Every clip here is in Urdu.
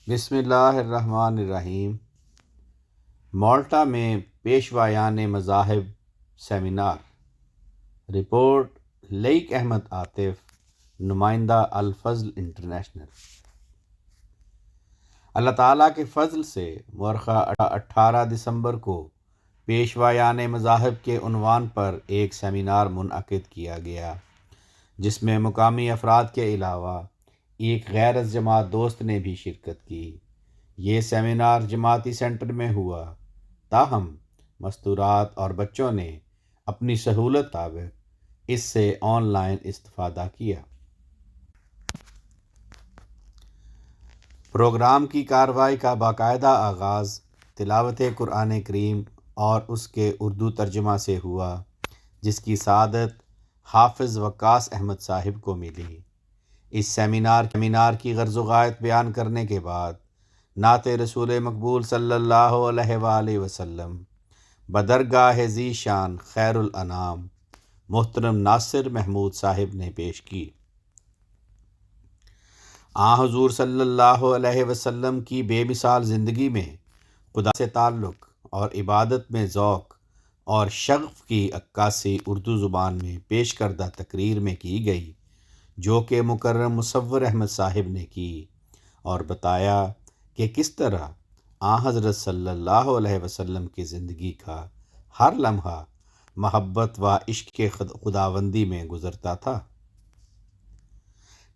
بسم اللہ الرحمن الرحیم۔ مالٹا میں پیشوایان مذاہب سیمینار۔ رپورٹ لئیک احمد عاطف، نمائندہ الفضل انٹرنیشنل۔ اللہ تعالیٰ کے فضل سے مورخہ 18 دسمبر کو پیشوایان مذاہب کے عنوان پر ایک سیمینار منعقد کیا گیا، جس میں مقامی افراد کے علاوہ ایک غیر از جماعت دوست نے بھی شرکت کی۔ یہ سیمینار جماعتی سینٹر میں ہوا، تاہم مستورات اور بچوں نے اپنی سہولت مطابق اس سے آن لائن استفادہ کیا۔ پروگرام کی کارروائی کا باقاعدہ آغاز تلاوت قرآن کریم اور اس کے اردو ترجمہ سے ہوا، جس کی سعادت حافظ وقاص احمد صاحب کو ملی۔ اس سیمینار کی غرض و غایت بیان کرنے کے بعد نعت رسول مقبول صلی اللہ علیہ وآلہ وسلم بدرگاہ ذی شان خیر الانام محترم ناصر محمود صاحب نے پیش کی۔ حضور صلی اللہ علیہ وسلم کی بے مثال زندگی میں خدا سے تعلق اور عبادت میں ذوق اور شغف کی عکاسی اردو زبان میں پیش کردہ تقریر میں کی گئی، جو کہ مکرم مصور احمد صاحب نے کی، اور بتایا کہ کس طرح حضرت صلی اللہ علیہ وسلم کی زندگی کا ہر لمحہ محبت و عشق کے خداوندی میں گزرتا تھا۔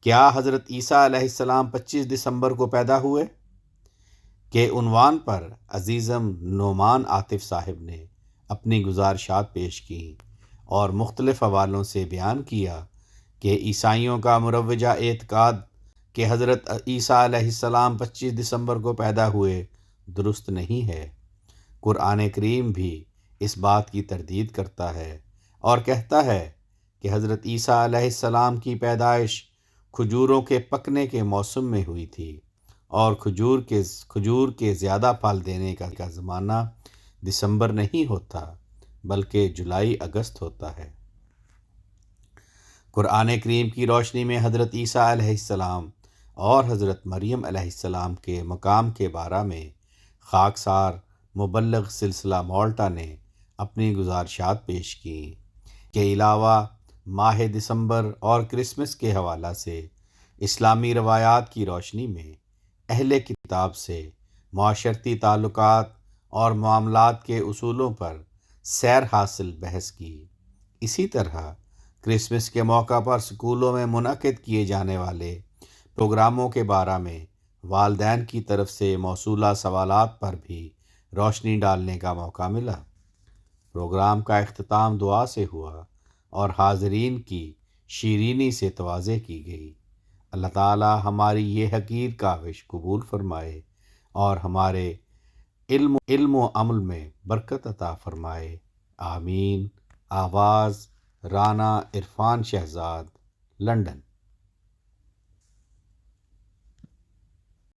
کیا حضرت عیسیٰ علیہ السلام 25 دسمبر کو پیدا ہوئے کے عنوان پر عزیزم نعمان عاطف صاحب نے اپنی گزارشات پیش کی اور مختلف حوالوں سے بیان کیا کہ عیسائیوں کا مروجہ اعتقاد کہ حضرت عیسیٰ علیہ السلام 25 دسمبر کو پیدا ہوئے درست نہیں ہے۔ قرآن کریم بھی اس بات کی تردید کرتا ہے اور کہتا ہے کہ حضرت عیسیٰ علیہ السلام کی پیدائش کھجوروں کے پکنے کے موسم میں ہوئی تھی، اور کھجور کے زیادہ پھل دینے کا زمانہ دسمبر نہیں ہوتا بلکہ جولائی اگست ہوتا ہے۔ قرآن کریم کی روشنی میں حضرت عیسیٰ علیہ السلام اور حضرت مریم علیہ السلام کے مقام کے بارے میں خاکسار مبلغ سلسلہ مالٹا نے اپنی گزارشات پیش کی۔ کے علاوہ ماہ دسمبر اور کرسمس کے حوالہ سے اسلامی روایات کی روشنی میں اہل کتاب سے معاشرتی تعلقات اور معاملات کے اصولوں پر سیر حاصل بحث کی۔ اسی طرح کرسمس کے موقع پر سکولوں میں منعقد کیے جانے والے پروگراموں کے بارے میں والدین کی طرف سے موصولہ سوالات پر بھی روشنی ڈالنے کا موقع ملا۔ پروگرام کا اختتام دعا سے ہوا اور حاضرین کی شیرینی سے تواضع کی گئی۔ اللہ تعالی ہماری یہ حقیر کاوش قبول فرمائے اور ہمارے علم و عمل میں برکت عطا فرمائے، آمین۔ آواز رانا عرفان شہزاد، لندن۔